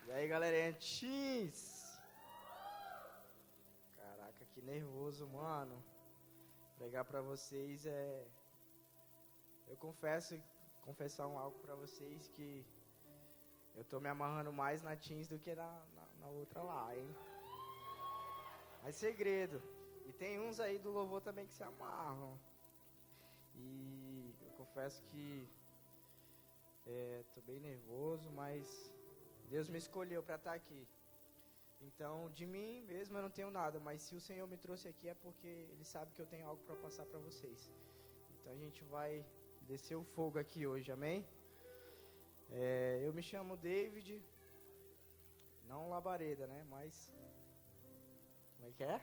E aí, galerinha, Teens! Caraca, que nervoso, mano. Pregar pra vocês é... Eu confessar algo pra vocês que eu tô me amarrando mais na Teens do que na outra lá, hein? Mas segredo. E tem uns aí do louvor também que se amarram. E eu confesso que tô bem nervoso, mas Deus me escolheu para estar aqui. Então, de mim mesmo eu não tenho nada, mas se o Senhor me trouxe aqui é porque Ele sabe que eu tenho algo para passar para vocês. Então a gente vai descer o fogo aqui hoje, amém? Eu me chamo David, não Labareda, né? Mas, como é que é?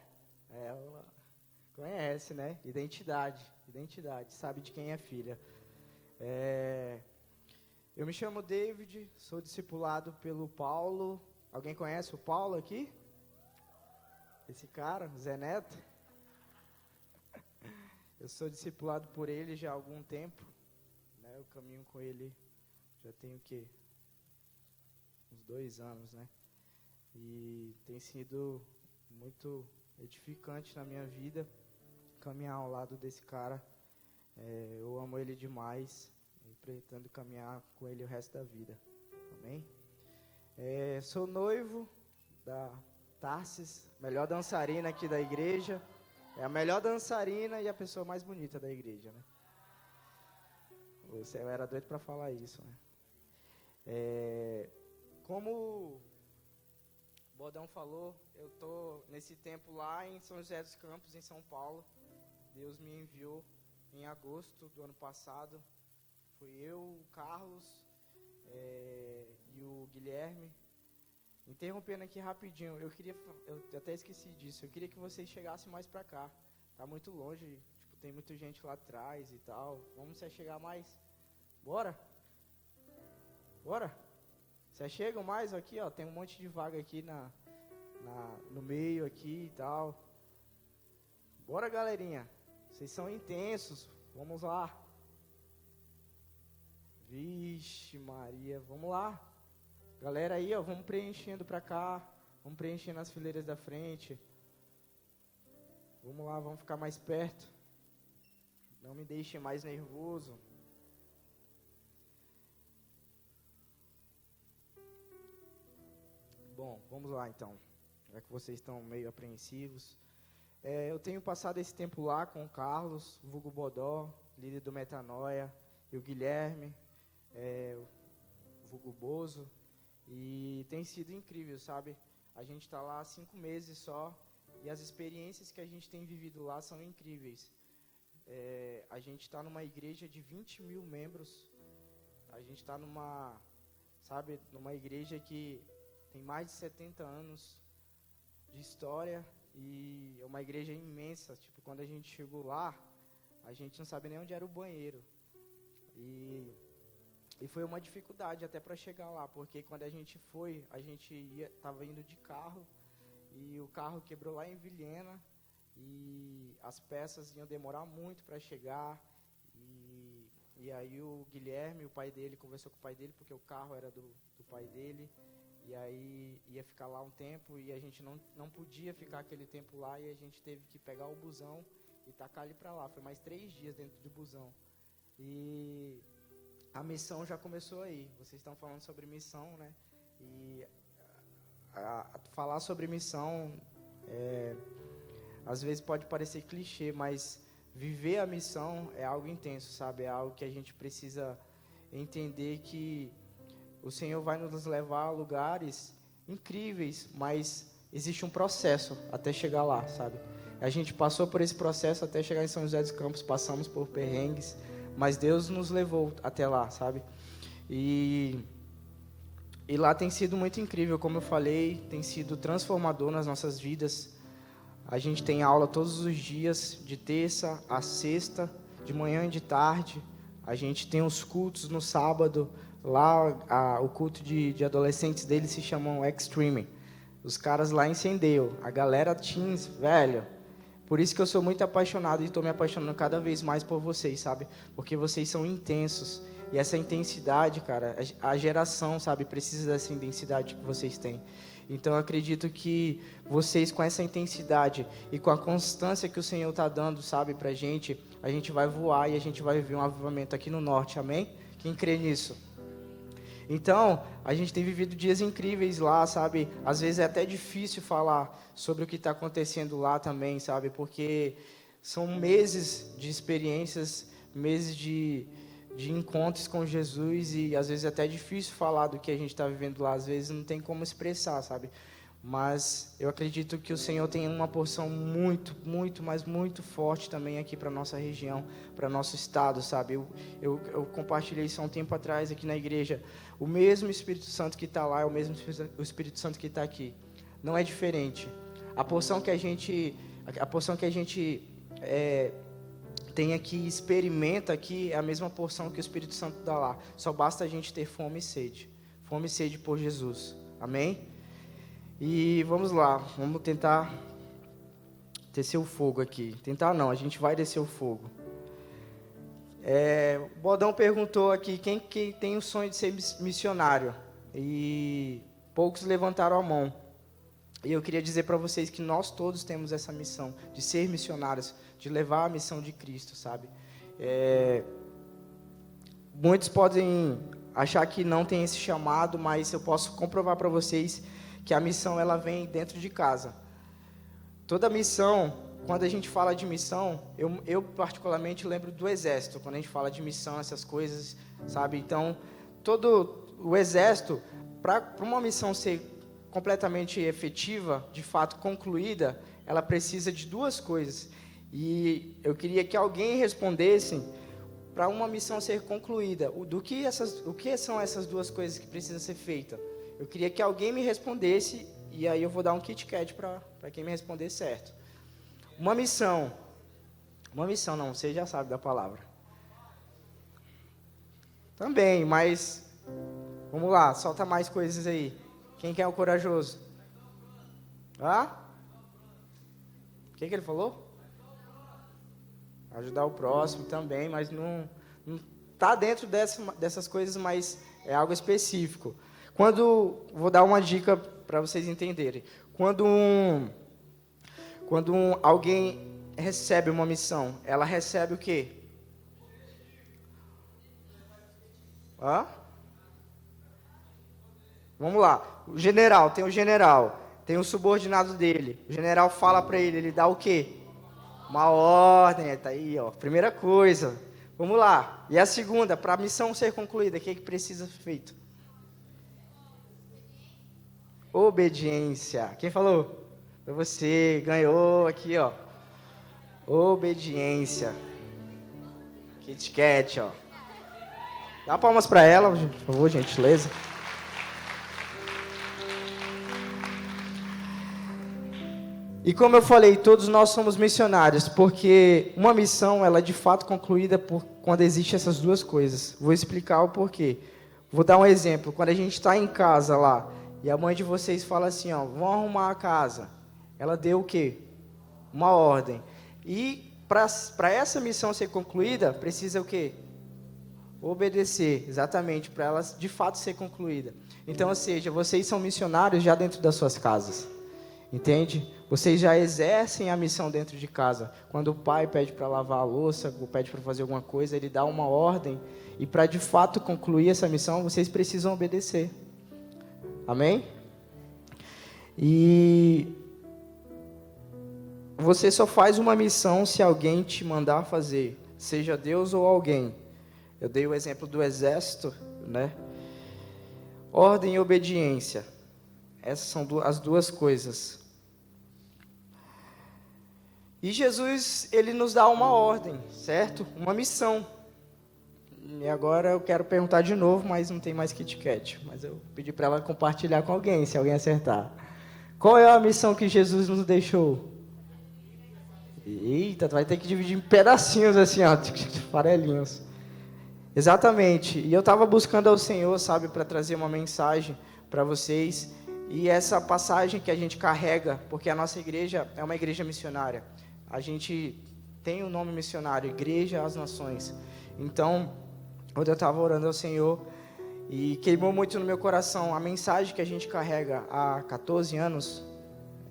Conhece, né? Identidade, sabe de quem é filha. Eu me chamo David, sou discipulado pelo Paulo. Alguém conhece o Paulo aqui? Esse cara, Zé Neto? Eu sou discipulado por ele já há algum tempo, né? Eu caminho com ele já tem o quê? Uns 2 anos, né? E tem sido muito edificante na minha vida caminhar ao lado desse cara. Eu amo ele demais e pretendo caminhar com ele o resto da vida. Amém? Sou noivo da Tarsis, melhor dançarina aqui da igreja. É a melhor dançarina e a pessoa mais bonita da igreja, né? Eu era doido para falar isso, né? Como o Bodão falou, eu tô nesse tempo lá em São José dos Campos, em São Paulo. Deus me enviou em agosto do ano passado. Fui eu, o Carlos e o Guilherme. Interrompendo aqui rapidinho, eu até esqueci disso. Eu queria que vocês chegassem mais pra cá. Tá muito longe, tipo, tem muita gente lá atrás e tal. Vamos se chegar mais? Bora? Bora? Se chegam mais aqui, ó. Tem um monte de vaga aqui no meio aqui e tal. Bora, galerinha. Vocês são intensos. Vamos lá. Vixe Maria, vamos lá. Galera aí, ó, vamos preenchendo pra cá. Vamos preenchendo as fileiras da frente. Vamos lá, vamos ficar mais perto. Não me deixem mais nervoso. Bom, vamos lá então. Já que vocês estão meio apreensivos. Eu tenho passado esse tempo lá com o Carlos, o vulgo Bodó, líder do Metanoia, e o Guilherme, o vulgo Bozo. E tem sido incrível, sabe? A gente está lá há 5 meses só e as experiências que a gente tem vivido lá são incríveis. A gente está numa igreja de 20 mil membros. A gente está numa igreja que tem mais de 70 anos de história e é uma igreja imensa. Tipo, quando a gente chegou lá, a gente não sabia nem onde era o banheiro. E foi uma dificuldade até para chegar lá, porque quando a gente estava indo de carro e o carro quebrou lá em Vilhena e as peças iam demorar muito para chegar. E aí o Guilherme, o pai dele, conversou com o pai dele, porque o carro era do pai dele, e aí ia ficar lá um tempo e a gente não podia ficar aquele tempo lá e a gente teve que pegar o busão e tacar ele para lá. Foi mais 3 dias dentro de busão. E a missão já começou aí. Vocês estão falando sobre missão, né? E falar sobre missão, às vezes pode parecer clichê, mas viver a missão é algo intenso, sabe? É algo que a gente precisa entender que o Senhor vai nos levar a lugares incríveis, mas existe um processo até chegar lá, sabe? A gente passou por esse processo até chegar em São José dos Campos, passamos por perrengues, mas Deus nos levou até lá, sabe? E lá tem sido muito incrível, como eu falei, tem sido transformador nas nossas vidas. A gente tem aula todos os dias, de terça a sexta, de manhã e de tarde. A gente tem os cultos no sábado. Lá, o culto de adolescentes deles se chamam Extreme. Os caras lá incendeiam. A galera teens, velho. Por isso que eu sou muito apaixonado e estou me apaixonando cada vez mais por vocês, sabe? Porque vocês são intensos. E essa intensidade, cara, a geração, sabe, precisa dessa intensidade que vocês têm. Então, eu acredito que vocês, com essa intensidade e com a constância que o Senhor está dando, sabe, pra gente, a gente vai voar e a gente vai viver um avivamento aqui no norte, amém? Quem crê nisso? Então, a gente tem vivido dias incríveis lá, sabe? Às vezes é até difícil falar sobre o que está acontecendo lá também, sabe? Porque são meses de experiências, meses de encontros com Jesus e às vezes é até difícil falar do que a gente está vivendo lá. Às vezes não tem como expressar, sabe? Mas eu acredito que o Senhor tem uma porção muito, muito, mas muito forte também aqui para a nossa região, para nosso estado, sabe? Eu compartilhei isso há um tempo atrás aqui na igreja. O mesmo Espírito Santo que está lá é o mesmo Espírito Santo que está aqui. Não é diferente. A porção que a gente tem aqui, experimenta aqui, é a mesma porção que o Espírito Santo dá lá. Só basta a gente ter fome e sede. Fome e sede por Jesus. Amém? E vamos lá, vamos tentar descer o fogo aqui. Tentar não, a gente vai descer o fogo. O Bodão perguntou aqui, quem que tem o sonho de ser missionário? E poucos levantaram a mão. E eu queria dizer para vocês que nós todos temos essa missão de ser missionários, de levar a missão de Cristo, sabe? Muitos podem achar que não tem esse chamado, mas eu posso comprovar para vocês que a missão ela vem dentro de casa. Toda missão, quando a gente fala de missão, eu particularmente lembro do exército, quando a gente fala de missão, essas coisas, sabe? Então, todo o exército, para uma missão ser completamente efetiva, de fato concluída, ela precisa de duas coisas. E eu queria que alguém respondesse para uma missão ser concluída. O que são essas duas coisas que precisam ser feitas? Eu queria que alguém me respondesse, e aí eu vou dar um Kit Kat para quem me responder certo. Uma missão não, você já sabe da palavra. Também, mas vamos lá, solta mais coisas aí. Quem quer o corajoso? O que ele falou? Ajudar o próximo também, mas não está dentro dessas coisas, mas é algo específico. Vou dar uma dica para vocês entenderem. Quando alguém recebe uma missão, ela recebe o quê? Vamos lá. O general, tem o subordinado dele. O general fala para ele dá o quê? Uma ordem, tá aí, ó. Primeira coisa. Vamos lá. E a segunda, para a missão ser concluída, o que precisa ser feito? Obediência. Quem falou? Foi você, ganhou aqui, ó. Obediência. Kit Kat, ó. Dá palmas para ela, por favor, gentileza. E como eu falei, todos nós somos missionários, porque uma missão, ela é de fato concluída quando existem essas duas coisas. Vou explicar o porquê. Vou dar um exemplo. Quando a gente está em casa lá, e a mãe de vocês fala assim, ó, vão arrumar a casa. Ela deu o quê? Uma ordem. E para essa missão ser concluída, precisa o quê? Obedecer, exatamente, para ela de fato ser concluída. Então, ou seja, vocês são missionários já dentro das suas casas. Entende? Vocês já exercem a missão dentro de casa. Quando o pai pede para lavar a louça, ou pede para fazer alguma coisa, ele dá uma ordem. E para de fato concluir essa missão, vocês precisam obedecer. Amém? E você só faz uma missão se alguém te mandar fazer, seja Deus ou alguém. Eu dei o exemplo do exército, né? Ordem e obediência. Essas são as duas coisas. E Jesus, ele nos dá uma ordem, certo? Uma missão. E agora eu quero perguntar de novo, mas não tem mais Kit Kat. Mas eu pedi para ela compartilhar com alguém, se alguém acertar. Qual é a missão que Jesus nos deixou? Eita, tu vai ter que dividir em pedacinhos assim, ó, farelinhos. Exatamente. E eu estava buscando ao Senhor, sabe, para trazer uma mensagem para vocês. E essa passagem que a gente carrega, porque a nossa igreja é uma igreja missionária. A gente tem o nome missionário, Igreja às Nações. Então, quando eu estava orando ao Senhor, e queimou muito no meu coração a mensagem que a gente carrega há 14 anos,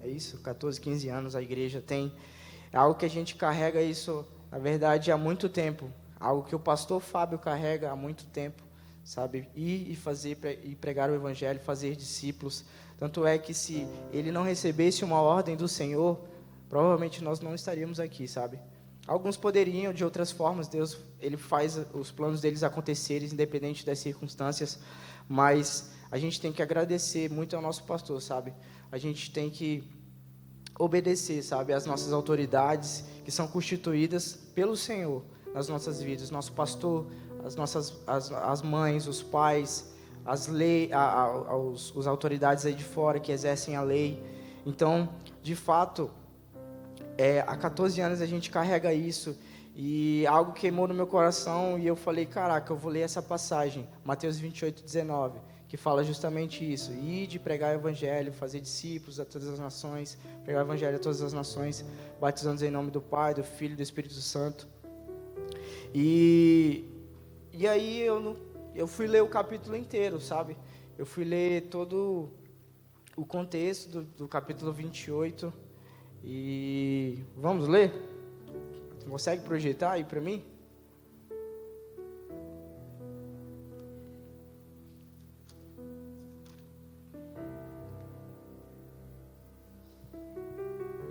é isso? 14, 15 anos a igreja tem. É algo que a gente carrega isso, na verdade, há muito tempo. Algo que o pastor Fábio carrega há muito tempo, sabe? Ir e fazer, e pregar o evangelho, fazer discípulos. Tanto é que se ele não recebesse uma ordem do Senhor, provavelmente nós não estaríamos aqui, sabe? Alguns poderiam, de outras formas, Deus, ele faz os planos deles acontecerem, independente das circunstâncias, mas a gente tem que agradecer muito ao nosso pastor, sabe? A gente tem que obedecer, sabe, às nossas autoridades, que são constituídas pelo Senhor nas nossas vidas, nosso pastor, as mães, os pais, as leis, os autoridades aí de fora que exercem a lei. Então, de fato, há 14 anos a gente carrega isso, e algo queimou no meu coração, e eu falei, caraca, eu vou ler essa passagem, Mateus 28:19, que fala justamente isso: ide, pregar o evangelho, fazer discípulos a todas as nações, pregar o evangelho a todas as nações, batizando-os em nome do Pai, do Filho e do Espírito Santo. E aí eu fui ler o capítulo inteiro, sabe? Eu fui ler todo o contexto do capítulo 28, e vamos ler? Consegue projetar aí para mim?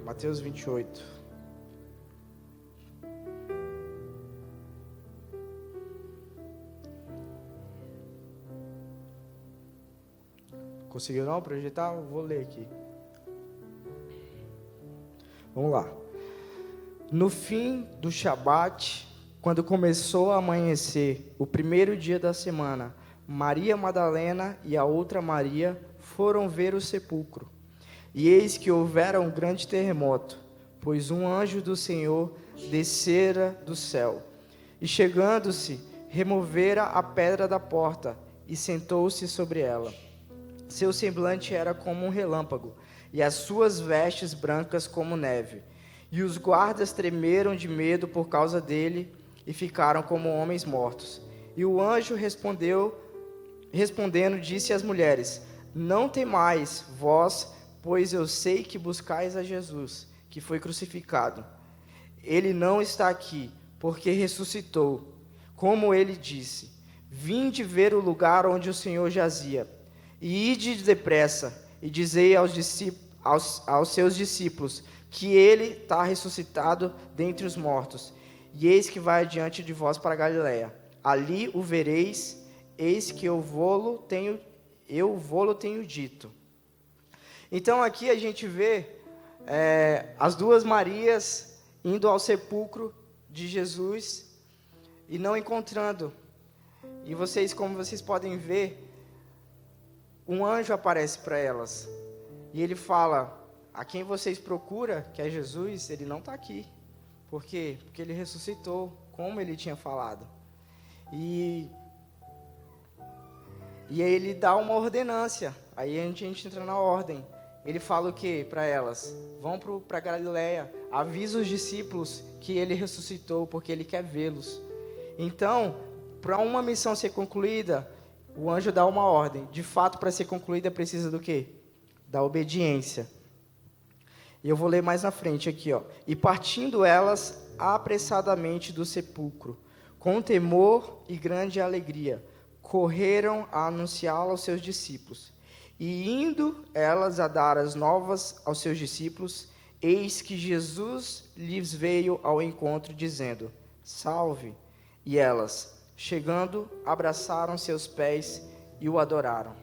Mateus 28. Conseguiu não projetar? Eu vou ler aqui. Vamos lá. No fim do Shabat, quando começou a amanhecer, o primeiro dia da semana, Maria Madalena e a outra Maria foram ver o sepulcro. E eis que houvera um grande terremoto, pois um anjo do Senhor descera do céu. E chegando-se, removera a pedra da porta e sentou-se sobre ela. Seu semblante era como um relâmpago, e as suas vestes brancas como neve. E os guardas tremeram de medo por causa dele e ficaram como homens mortos. E o anjo respondendo, disse às mulheres: não temais vós, pois eu sei que buscais a Jesus, que foi crucificado. Ele não está aqui, porque ressuscitou, como ele disse. Vinde ver o lugar onde o Senhor jazia. E ide depressa, e dizei aos seus discípulos, que ele está ressuscitado dentre os mortos. E eis que vai adiante de vós para a Galiléia. Ali o vereis, eis que eu vô-lo tenho dito. Então aqui a gente vê as duas Marias indo ao sepulcro de Jesus e não encontrando. E vocês, como vocês podem ver, um anjo aparece para elas. E ele fala: a quem vocês procuram, que é Jesus, ele não está aqui. Por quê? Porque ele ressuscitou, como ele tinha falado. E aí ele dá uma ordenância. Aí a gente entra na ordem. Ele fala o quê para elas? Vão para Galiléia, avisa os discípulos que ele ressuscitou, porque ele quer vê-los. Então, para uma missão ser concluída, o anjo dá uma ordem. De fato, para ser concluída, precisa do quê? Da obediência. E eu vou ler mais na frente aqui, ó. E partindo elas apressadamente do sepulcro, com temor e grande alegria, correram a anunciá-lo aos seus discípulos. E indo elas a dar as novas aos seus discípulos, eis que Jesus lhes veio ao encontro, dizendo: salve! E elas, chegando, abraçaram seus pés e o adoraram.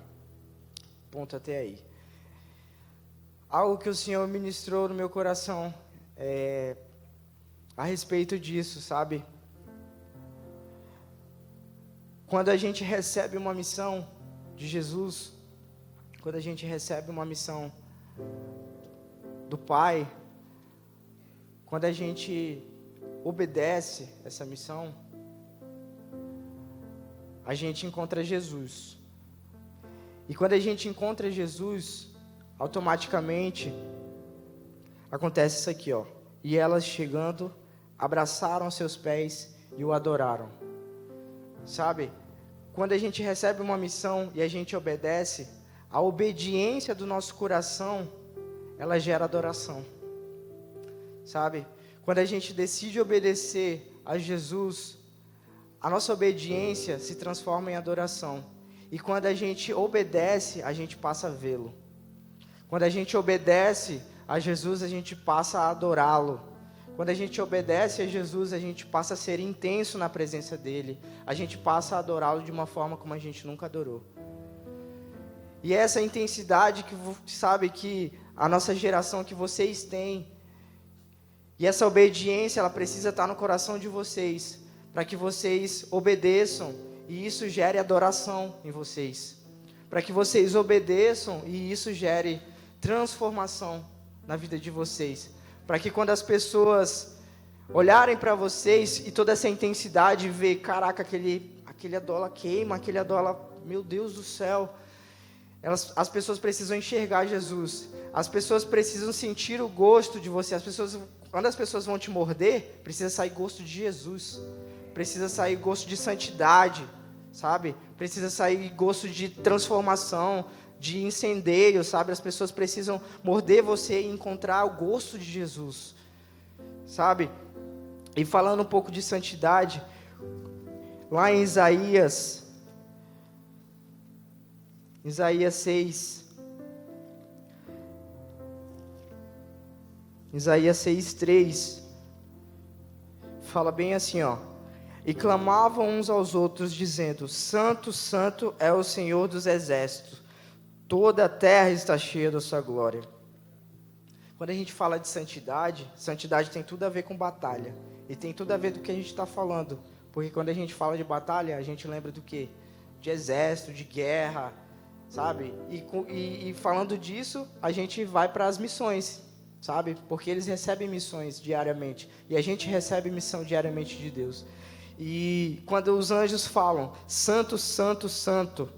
Ponto até aí. Algo que o Senhor ministrou no meu coração a respeito disso, sabe? Quando a gente recebe uma missão de Jesus, quando a gente recebe uma missão do Pai, quando a gente obedece essa missão, a gente encontra Jesus. E quando a gente encontra Jesus, automaticamente acontece isso aqui, ó. E elas chegando, abraçaram seus pés e o adoraram. sabe? Quando a gente recebe uma missão e a gente obedece, a obediência do nosso coração, ela gera adoração, sabe? Quando a gente decide obedecer a Jesus, a nossa obediência se transforma em adoração. E quando a gente obedece, a gente passa a vê-lo. Quando a gente obedece a Jesus, a gente passa a adorá-lo. Quando a gente obedece a Jesus, a gente passa a ser intenso na presença dEle. A gente passa a adorá-lo de uma forma como a gente nunca adorou. E essa intensidade que, sabe, que a nossa geração, que vocês têm, e essa obediência, ela precisa estar no coração de vocês, para que vocês obedeçam, e isso gere adoração em vocês. Para que vocês obedeçam, e isso gere transformação na vida de vocês. Para que quando as pessoas olharem para vocês e toda essa intensidade, ver, caraca, aquele adola queima, aquele adola, meu Deus do céu. As pessoas precisam enxergar Jesus. As pessoas precisam sentir o gosto de você. Quando as pessoas vão te morder, precisa sair gosto de Jesus. Precisa sair gosto de santidade, sabe? Precisa sair gosto de transformação, de incendeio, sabe? As pessoas precisam morder você e encontrar o gosto de Jesus, sabe? E falando um pouco de santidade, lá em Isaías 6, Isaías 6:3, fala bem assim, ó: e clamavam uns aos outros, dizendo: Santo, Santo é o Senhor dos exércitos, toda a terra está cheia da sua glória. Quando a gente fala de santidade, santidade tem tudo a ver com batalha, e tem tudo a ver do que a gente está falando, porque quando a gente fala de batalha, a gente lembra do quê? De exército, de guerra, sabe? E falando disso, a gente vai para as missões, sabe? Porque eles recebem missões diariamente, e a gente recebe missão diariamente de Deus. E quando os anjos falam, Santo, Santo, Santo,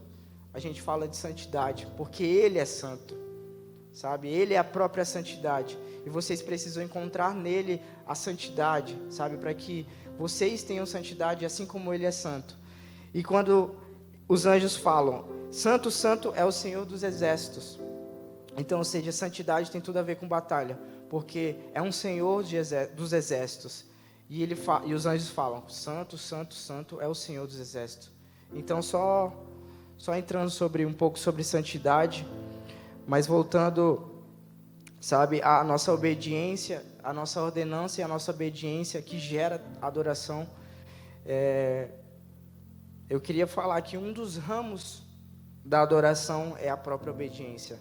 a gente fala de santidade, porque Ele é santo, sabe? Ele é a própria santidade, e vocês precisam encontrar nele a santidade, sabe? Para que vocês tenham santidade assim como Ele é santo. E quando os anjos falam, Santo, Santo é o Senhor dos exércitos, então, ou seja, santidade tem tudo a ver com batalha, porque é um Senhor dos exércitos, e os anjos falam, Santo, Santo, Santo é o Senhor dos exércitos. Então, só entrando um pouco sobre santidade, mas voltando, sabe, a nossa obediência, a nossa ordenança e a nossa obediência que gera adoração. Eu queria falar que um dos ramos da adoração é a própria obediência.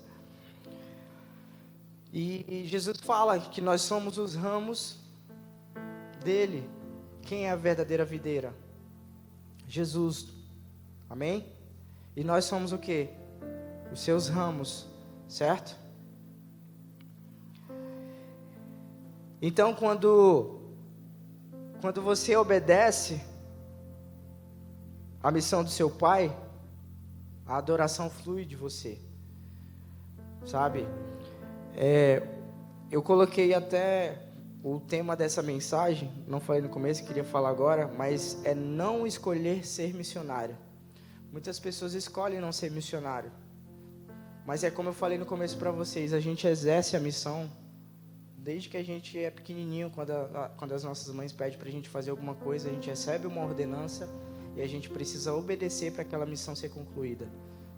E Jesus fala que nós somos os ramos dele. Quem é a verdadeira videira? Jesus. Amém? E nós somos o quê? Os seus ramos, certo? Então, quando você obedece a missão do seu Pai, a adoração flui de você, sabe? Eu coloquei até o tema dessa mensagem, não falei no começo, queria falar agora, mas é não escolher ser missionário. Muitas pessoas escolhem não ser missionário, mas é como eu falei no começo para vocês, a gente exerce a missão desde que a gente é pequenininho, quando as nossas mães pedem para a gente fazer alguma coisa, a gente recebe uma ordenança e a gente precisa obedecer para aquela missão ser concluída,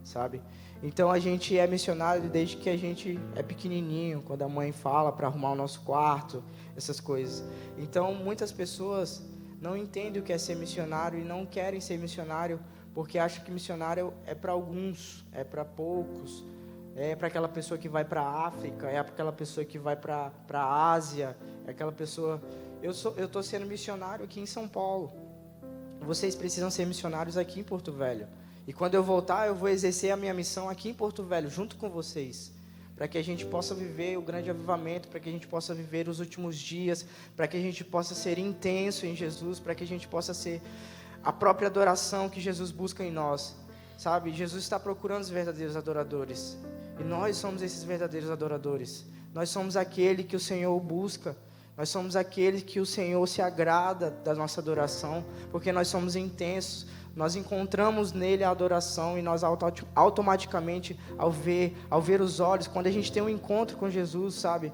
sabe? Então a gente é missionário desde que a gente é pequenininho, quando a mãe fala para arrumar o nosso quarto, essas coisas. Então muitas pessoas não entendem o que é ser missionário e não querem ser missionário porque acham que missionário é para alguns, é para poucos, é para aquela pessoa que vai para a África, é para aquela pessoa que vai para a Ásia, é aquela pessoa... Eu estou sendo missionário aqui em São Paulo. Vocês precisam ser missionários aqui em Porto Velho. E quando eu voltar, eu vou exercer a minha missão aqui em Porto Velho, junto com vocês, para que a gente possa viver o grande avivamento, para que a gente possa viver os últimos dias, para que a gente possa ser intenso em Jesus, para que a gente possa ser a própria adoração que Jesus busca em nós, sabe? Jesus está procurando os verdadeiros adoradores, e nós somos esses verdadeiros adoradores. Nós somos aquele que o Senhor busca. Nós somos aqueles que o Senhor se agrada da nossa adoração, porque nós somos intensos, nós encontramos nele a adoração e nós automaticamente, ao ver os olhos, quando a gente tem um encontro com Jesus, sabe?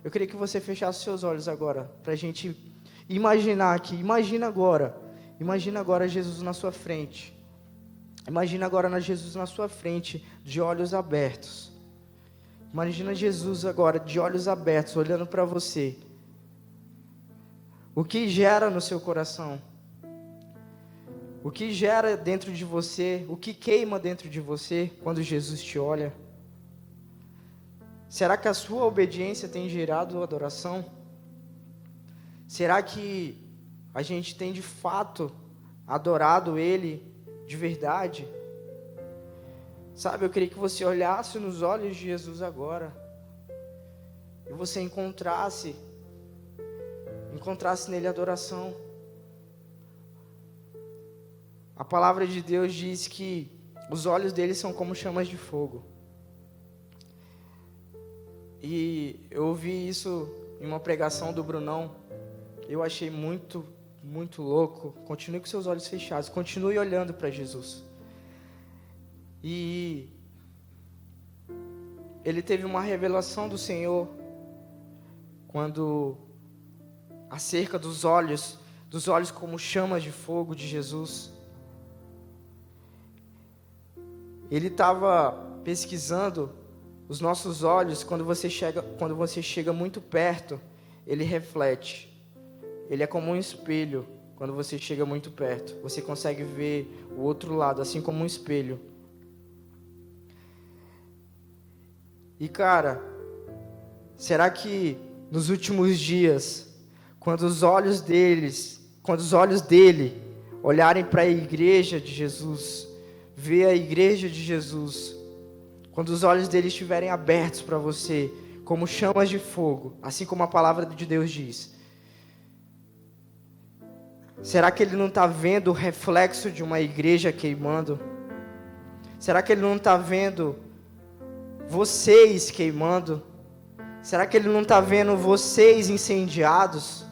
Eu queria que você fechasse os seus olhos agora, para a gente imaginar aqui, imagina agora Jesus na sua frente. Imagina agora Jesus na sua frente, de olhos abertos. Imagina Jesus agora, de olhos abertos, olhando para você. O que gera no seu coração? O que gera dentro de você? O que queima dentro de você quando Jesus te olha? Será que a sua obediência tem gerado adoração? Será que a gente tem de fato adorado Ele de verdade? Sabe, eu queria que você olhasse nos olhos de Jesus agora e você encontrasse nele adoração. A palavra de Deus diz que os olhos dele são como chamas de fogo. E eu ouvi isso em uma pregação do Brunão. Eu achei muito, muito louco. Continue com seus olhos fechados. Continue olhando para Jesus. E ele teve uma revelação do Senhor quando acerca dos olhos como chamas de fogo de Jesus. Ele estava pesquisando os nossos olhos. Quando você chega muito perto, ele reflete. Ele é como um espelho. Quando você chega muito perto, você consegue ver o outro lado, assim como um espelho. E cara, será que nos últimos dias, quando os olhos dele olharem para a igreja de Jesus, ver a igreja de Jesus, quando os olhos dele estiverem abertos para você, como chamas de fogo, assim como a palavra de Deus diz, será que ele não está vendo o reflexo de uma igreja queimando? Será que ele não está vendo vocês queimando? Será que ele não está vendo vocês incendiados?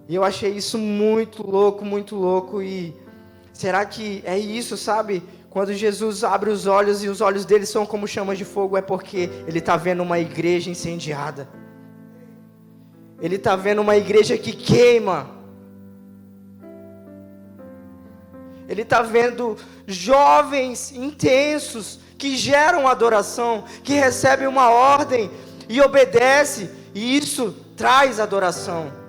E eu achei isso muito louco. E será que é isso, sabe? Quando Jesus abre os olhos e os olhos dele são como chamas de fogo, é porque ele está vendo uma igreja incendiada. Ele está vendo uma igreja que queima. Ele está vendo jovens intensos que geram adoração, que recebem uma ordem e obedecem, e isso traz adoração.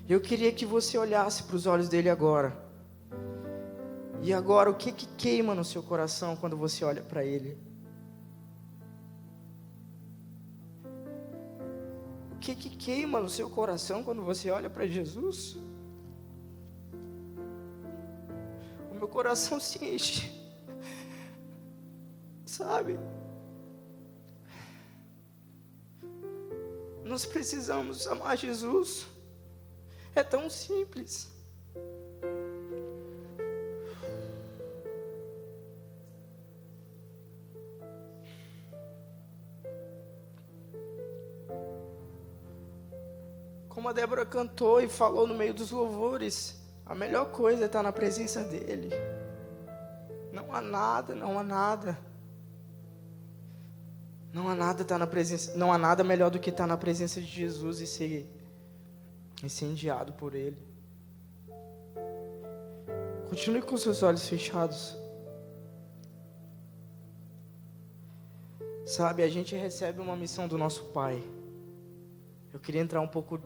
Eu queria que você olhasse para os olhos dele agora. E agora, o que queima no seu coração quando você olha para ele? O que queima no seu coração quando você olha para Jesus? O meu coração se enche, sabe? Nós precisamos amar Jesus. É tão simples. Como a Débora cantou e falou no meio dos louvores, a melhor coisa é estar na presença dele. Não há nada. Não há nada melhor do que estar na presença de Jesus e ser incendiado por ele. Continue com seus olhos fechados. Sabe, a gente recebe uma missão do nosso Pai. Eu queria entrar um pouco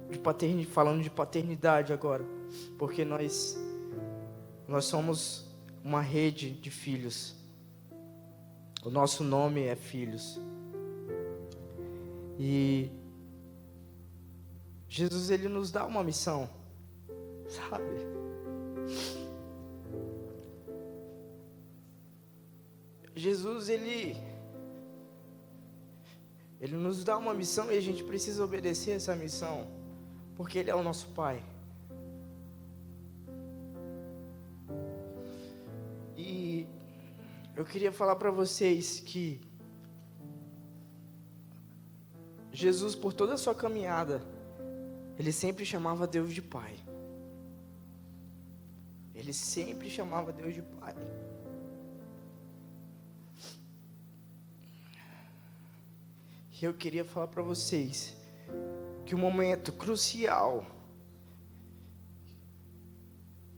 falando de paternidade agora, porque nós somos uma rede de filhos. O nosso nome é Filhos. E Jesus, ele nos dá uma missão, sabe? Jesus, ele nos dá uma missão e a gente precisa obedecer essa missão, porque ele é o nosso Pai. E eu queria falar para vocês que Jesus, por toda a sua caminhada, ele sempre chamava Deus de Pai. Ele sempre chamava Deus de Pai. E eu queria falar para vocês que o momento crucial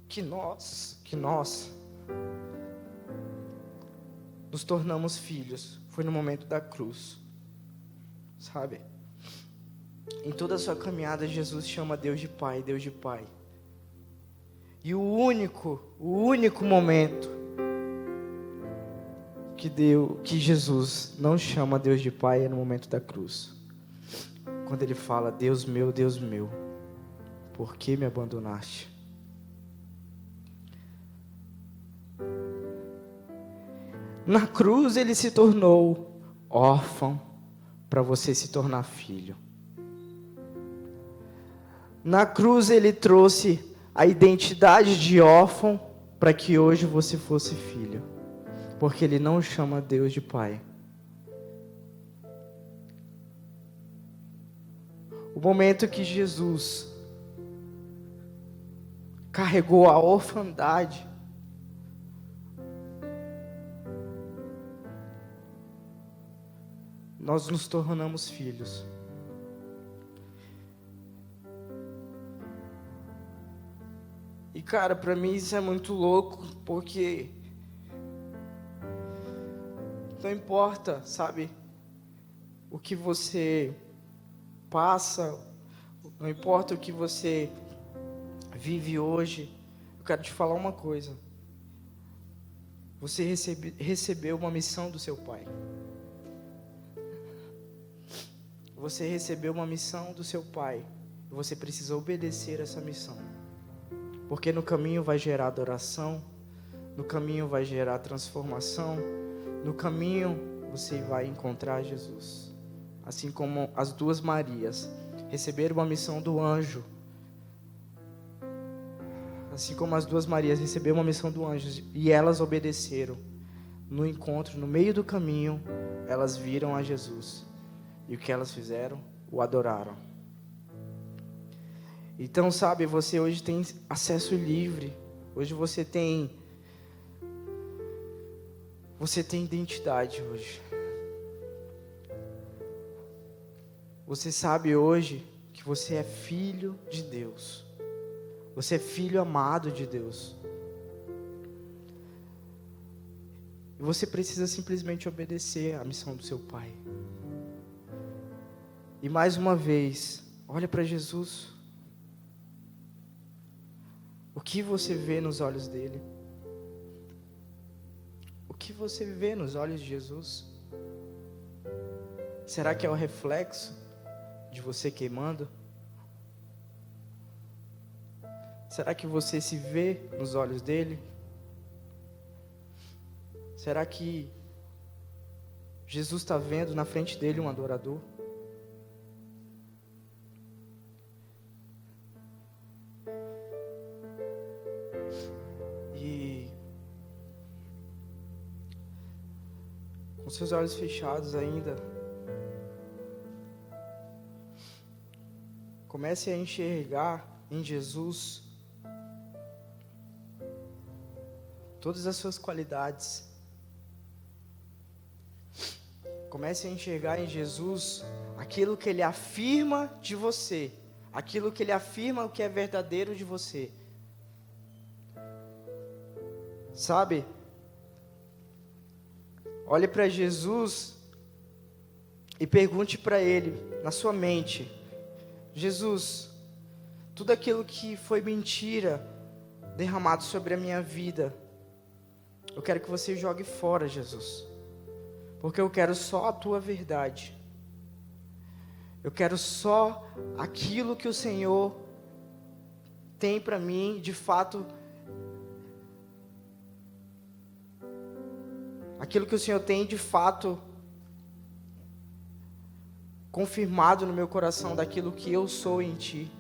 que nós nos tornamos filhos foi no momento da cruz, sabe? Em toda a sua caminhada, Jesus chama Deus de Pai, Deus de Pai. E o único momento que Jesus não chama Deus de Pai é no momento da cruz. Quando ele fala: Deus meu, por que me abandonaste? Na cruz ele se tornou órfão para você se tornar filho. Na cruz ele trouxe a identidade de órfão para que hoje você fosse filho. Porque ele não chama Deus de Pai. O momento que Jesus carregou a orfandade, nós nos tornamos filhos. E cara, para mim isso é muito louco, porque não importa, sabe, o que você passa, não importa o que você vive hoje, eu quero te falar uma coisa: você recebeu uma missão do seu Pai. Você recebeu uma missão do seu Pai, e você precisa obedecer essa missão, porque no caminho vai gerar adoração, no caminho vai gerar transformação, no caminho você vai encontrar Jesus. Assim como as duas Marias receberam uma missão do anjo, assim como as duas Marias receberam uma missão do anjo e elas obedeceram, no encontro, no meio do caminho, elas viram a Jesus. E o que elas fizeram? O adoraram. Então, sabe, você hoje tem acesso livre. Hoje você tem identidade hoje. Você sabe hoje que você é filho de Deus. Você é filho amado de Deus. E você precisa simplesmente obedecer à missão do seu Pai. E mais uma vez, olha para Jesus. O que você vê nos olhos dele? O que você vê nos olhos de Jesus? Será que é o reflexo de você queimando? Será que você se vê nos olhos dele? Será que Jesus está vendo na frente dele um adorador? E com seus olhos fechados ainda, comece a enxergar em Jesus todas as suas qualidades. Comece a enxergar em Jesus aquilo que Ele afirma de você, aquilo que Ele afirma o que é verdadeiro de você. Sabe? Olhe para Jesus e pergunte para Ele, na sua mente: Jesus, tudo aquilo que foi mentira derramado sobre a minha vida, eu quero que você jogue fora, Jesus. Porque eu quero só a tua verdade. Eu quero só aquilo que o Senhor tem para mim, de fato. Aquilo que o Senhor tem de fato confirmado no meu coração daquilo que eu sou em Ti.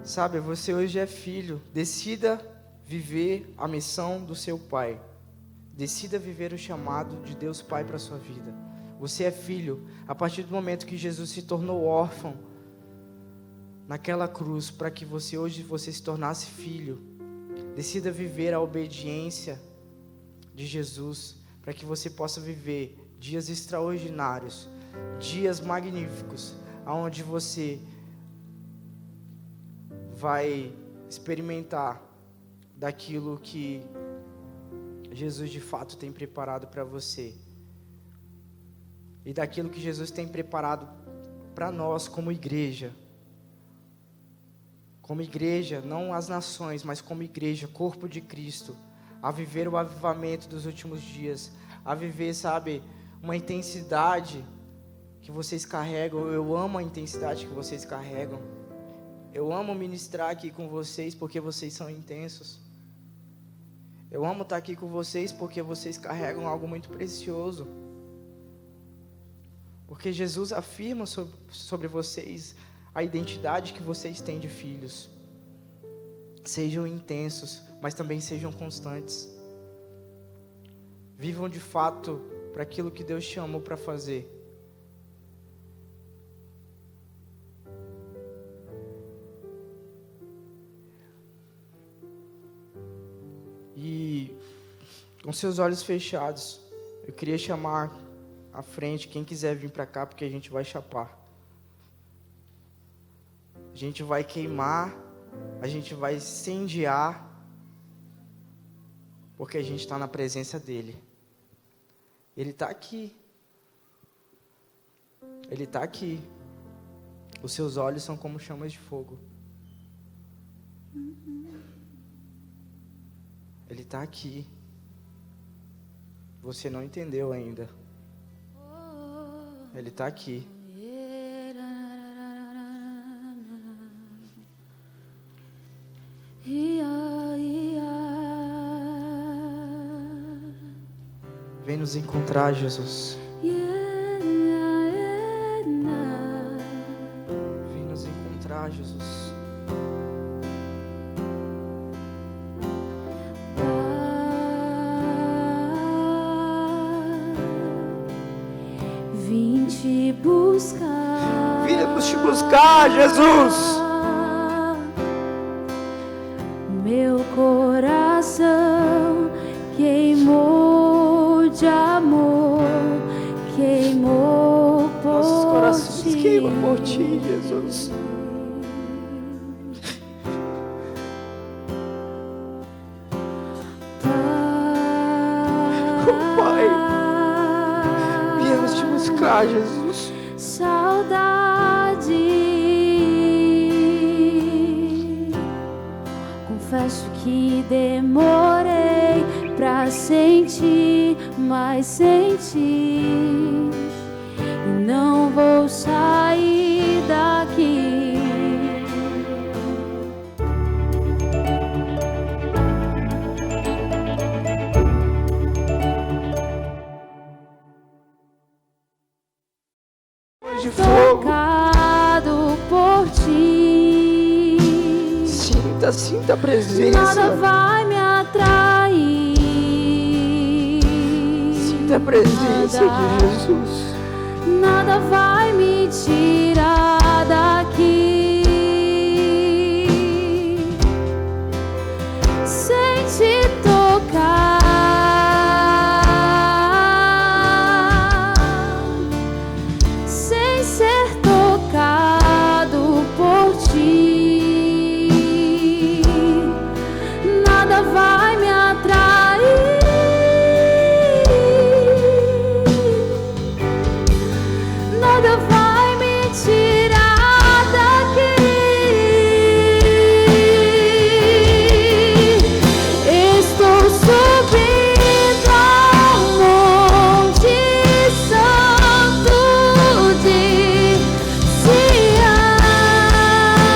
Sabe, você hoje é filho. Decida viver a missão do seu Pai. Decida viver o chamado de Deus Pai para a sua vida. Você é filho. A partir do momento que Jesus se tornou órfão naquela cruz, para que hoje você se tornasse filho. Decida viver a obediência de Jesus, para que você possa viver dias extraordinários, dias magníficos, onde você vai experimentar daquilo que Jesus de fato tem preparado para você, e daquilo que Jesus tem preparado para nós como igreja, não as nações, mas como igreja, corpo de Cristo, a viver o avivamento dos últimos dias, a viver, sabe, uma intensidade que vocês carregam. Eu amo a intensidade que vocês carregam. Eu amo ministrar aqui com vocês porque vocês são intensos. Eu amo estar aqui com vocês porque vocês carregam algo muito precioso. Porque Jesus afirma sobre vocês a identidade que vocês têm de filhos. Sejam intensos, mas também sejam constantes. Vivam de fato para aquilo que Deus te chamou para fazer. E com seus olhos fechados, eu queria chamar à frente quem quiser vir para cá, porque a gente vai chapar. A gente vai queimar, a gente vai incendiar, porque a gente está na presença dEle. Ele está aqui. Ele está aqui. Os seus olhos são como chamas de fogo. Ele está aqui. Você não entendeu ainda. Ele está aqui. Vem nos encontrar, Jesus. Vem nos encontrar, Jesus. Vim te buscar. Viemos te buscar, Jesus. Meu coração queimou de amor, queimou por Nossos corações ti. queimam por ti, Jesus. Pai, viemos te buscar, Jesus. Saudade. Confesso que demorei pra sentir, mas senti. E não vou sair daqui. De fogo. Tocado por ti. Sinta a presença. Nada vai me atrair. Sinta a presença de Jesus. Nada vai me tirar daqui. Sem te tocar. Sem ser tocado por ti. Nada vai me atrair. Nada vai me tirar.